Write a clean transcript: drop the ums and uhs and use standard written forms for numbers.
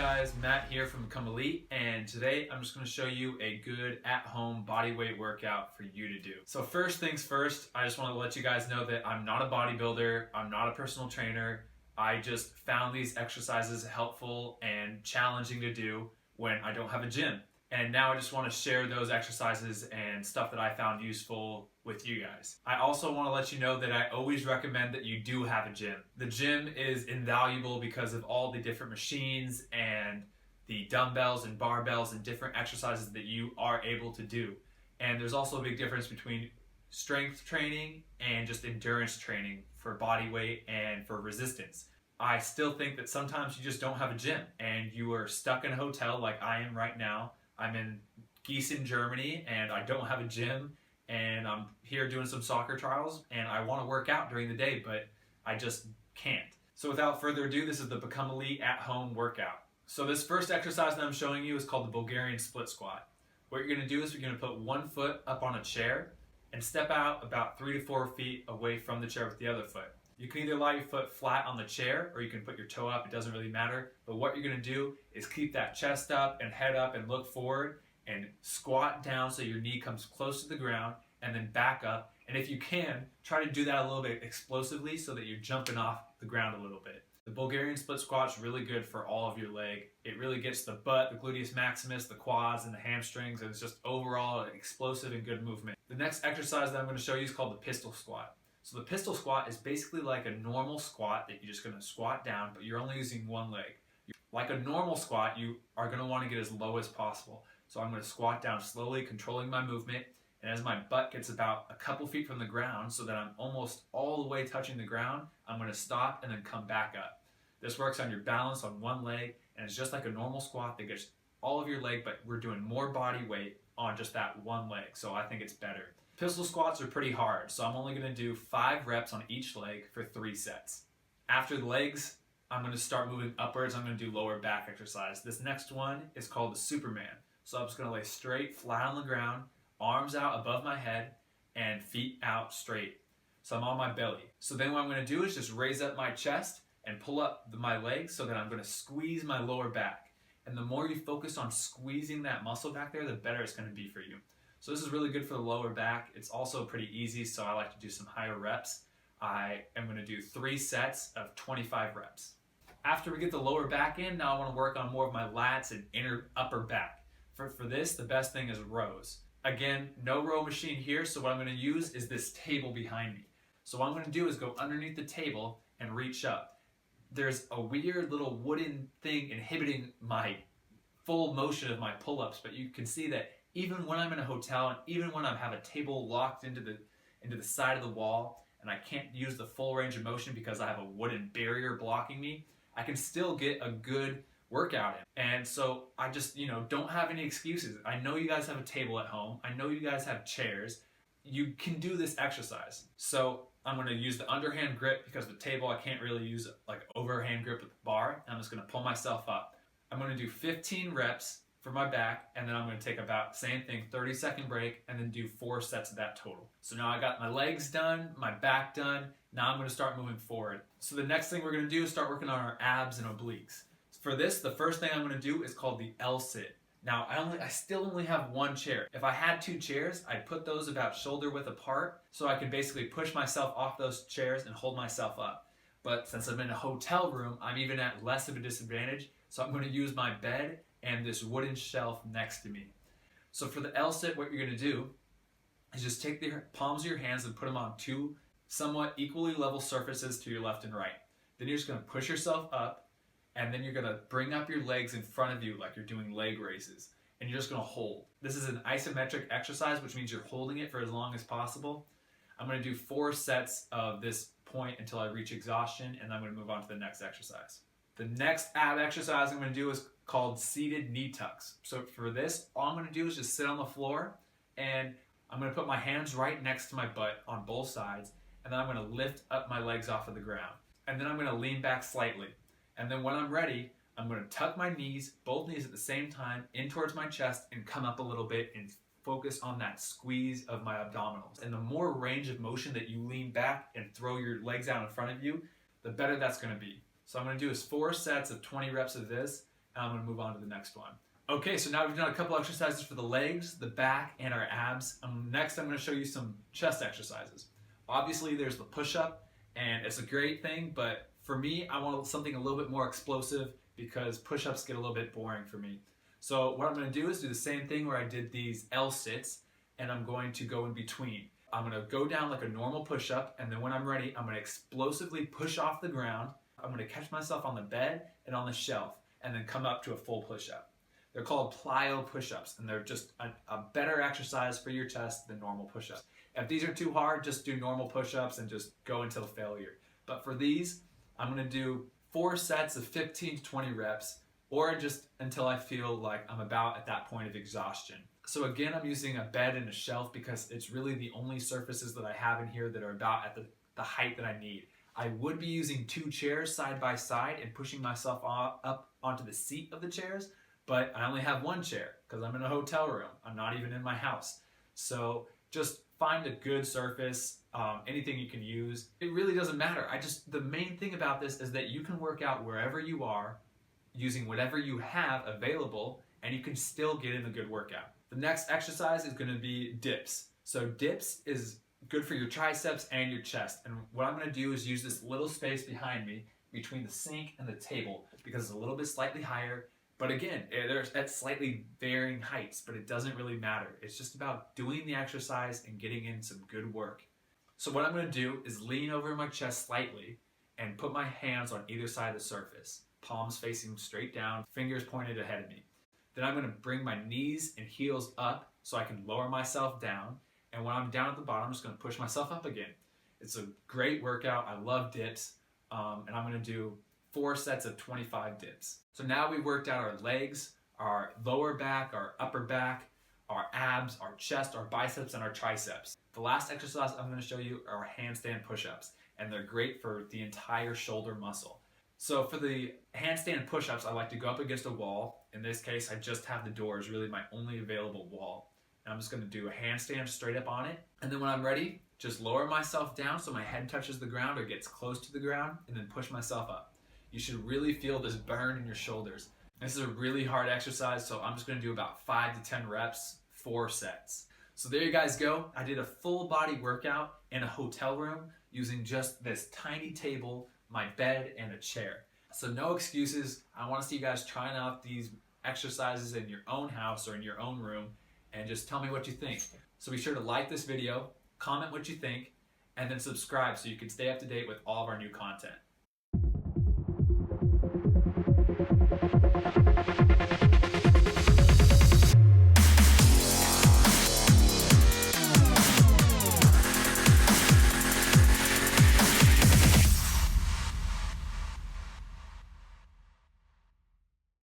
guys, Matt here from Become Elite, and today I'm just going to show you a good at-home bodyweight workout for you to do. So first things first, I just want to let you guys know that I'm not a bodybuilder, I'm not a personal trainer. I just found these exercises helpful and challenging to do when I don't have a gym. And now I just want to share those exercises and stuff that I found useful with you guys. I also want to let you know that I always recommend that you do have a gym. The gym is invaluable because of all the different machines and the dumbbells and barbells and different exercises that you are able to do. And there's also a big difference between strength training and just endurance training for body weight and for resistance. I still think that sometimes you just don't have a gym and you are stuck in a hotel like I am right now. I'm in Gießen, Germany, and I don't have a gym, and I'm here doing some soccer trials, and I want to work out during the day, but I just can't. So without further ado, this is the Become Elite at-home workout. So this first exercise that I'm showing you is called the Bulgarian Split Squat. What you're going to do is you're going to put one foot up on a chair and step out about 3 to 4 feet away from the chair with the other foot. You can either lie your foot flat on the chair or you can put your toe up, it doesn't really matter. But what you're going to do is keep that chest up and head up and look forward and squat down so your knee comes close to the ground and then back up. And if you can, try to do that a little bit explosively so that you're jumping off the ground a little bit. The Bulgarian Split Squat is really good for all of your leg. It really gets the butt, the gluteus maximus, the quads, and the hamstrings, and it's just overall an explosive and good movement. The next exercise that I'm going to show you is called the pistol squat. So the pistol squat is basically like a normal squat that you're just going to squat down, but you're only using one leg. Like a normal squat, you are going to want to get as low as possible. So I'm going to squat down slowly, controlling my movement, and as my butt gets about a couple feet from the ground so that I'm almost all the way touching the ground, I'm going to stop and then come back up. This works on your balance on one leg, and it's just like a normal squat that gets all of your leg, but we're doing more body weight on just that one leg, so I think it's better. Pistol squats are pretty hard, so I'm only going to do 5 reps on each leg for 3 sets. After the legs, I'm going to start moving upwards. I'm going to do lower back exercise. This next one is called the Superman. So I'm just going to lay straight, flat on the ground, arms out above my head, and feet out straight. So I'm on my belly. So then what I'm going to do is just raise up my chest and pull up my legs so that I'm going to squeeze my lower back. And the more you focus on squeezing that muscle back there, the better it's going to be for you. So this is really good for the lower back. It's also pretty easy, so I like to do some higher reps. I am going to do 3 sets of 25 reps. After we get the lower back in, now I want to work on more of my lats and upper back. For this, the best thing is rows. Again, no row machine here, so what I'm going to use is this table behind me. So what I'm going to do is go underneath the table and reach up. There's a weird little wooden thing inhibiting my full motion of my pull-ups, but you can see that even when I'm in a hotel and even when I have a table locked into the side of the wall and I can't use the full range of motion because I have a wooden barrier blocking me, I can still get a good workout in. And so I just, don't have any excuses. I know you guys have a table at home. I know you guys have chairs. You can do this exercise. So I'm going to use the underhand grip because the table I can't really use like overhand grip with the bar. I'm just going to pull myself up. I'm going to do 15 reps for my back, and then I'm going to take about same thing, 30-second break, and then do 4 sets of that total. So now I got my legs done, my back done. Now I'm going to start moving forward. So the next thing we're going to do is start working on our abs and obliques. For this, the first thing I'm going to do is called the L-sit. Now I still only have 1 chair. If I had 2 chairs, I'd put those about shoulder width apart so I can basically push myself off those chairs and hold myself up. But since I'm in a hotel room, I'm even at less of a disadvantage, so I'm going to use my bed and this wooden shelf next to me. So for the L-sit, what you're going to do is just take the palms of your hands and put them on 2 somewhat equally level surfaces to your left and right. Then you're just going to push yourself up, and then you're going to bring up your legs in front of you like you're doing leg raises, and you're just going to hold. This is an isometric exercise, which means you're holding it for as long as possible. I'm going to do 4 sets of this point until I reach exhaustion, and then I'm going to move on to the next exercise. The next ab exercise I'm going to do is called seated knee tucks. So for this, all I'm going to do is just sit on the floor, and I'm going to put my hands right next to my butt on both sides, and then I'm going to lift up my legs off of the ground. And then I'm going to lean back slightly. And then when I'm ready, I'm going to tuck my knees, both knees at the same time, in towards my chest and come up a little bit and focus on that squeeze of my abdominals. And the more range of motion that you lean back and throw your legs out in front of you, the better that's going to be. So I'm going to do is 4 sets of 20 reps of this, and I'm gonna move on to the next one. Okay, so now we've done a couple exercises for the legs, the back, and our abs. Next, I'm gonna show you some chest exercises. Obviously, there's the push-up, and it's a great thing, but for me, I want something a little bit more explosive because push-ups get a little bit boring for me. So what I'm gonna do is do the same thing where I did these L-sits, and I'm going to go in between. I'm gonna go down like a normal push-up, and then when I'm ready, I'm gonna explosively push off the ground. I'm gonna catch myself on the bed and on the shelf, and then come up to a full push-up. They're called Plyo Push Ups, and they're just a better exercise for your chest than normal push-ups. If these are too hard, just do normal push-ups and just go until failure. But for these, I'm gonna do 4 sets of 15 to 20 reps, or just until I feel like I'm about at that point of exhaustion. So again, I'm using a bed and a shelf because it's really the only surfaces that I have in here that are about at the height that I need. I would be using 2 chairs side by side and pushing myself up onto the seat of the chairs, but I only have 1 chair because I'm in a hotel room. I'm not even in my house. So just find a good surface, anything you can use. It really doesn't matter. The main thing about this is that you can work out wherever you are using whatever you have available, and you can still get in a good workout. The next exercise is gonna be dips. So dips is good for your triceps and your chest. And what I'm gonna do is use this little space behind me between the sink and the table because it's a little bit slightly higher. But again, there's at slightly varying heights, but it doesn't really matter. It's just about doing the exercise and getting in some good work. So what I'm gonna do is lean over my chest slightly and put my hands on either side of the surface, palms facing straight down, fingers pointed ahead of me. Then I'm gonna bring my knees and heels up so I can lower myself down. And when I'm down at the bottom, I'm just gonna push myself up again. It's a great workout. I love dips. And I'm gonna do 4 sets of 25 dips. So now we've worked out our legs, our lower back, our upper back, our abs, our chest, our biceps, and our triceps. The last exercise I'm gonna show you are handstand push-ups, and they're great for the entire shoulder muscle. So for the handstand push-ups, I like to go up against a wall. In this case, I just have the door as really my only available wall. And I'm just gonna do a handstand straight up on it. And then when I'm ready, just lower myself down so my head touches the ground or gets close to the ground, and then push myself up. You should really feel this burn in your shoulders. This is a really hard exercise, so I'm just gonna do about 5 to 10 reps, 4 sets. So there you guys go. I did a full body workout in a hotel room using just this tiny table, my bed, and a chair. So no excuses. I wanna see you guys trying out these exercises in your own house or in your own room, and just tell me what you think. So be sure to like this video, comment what you think, and then subscribe so you can stay up to date with all of our new content.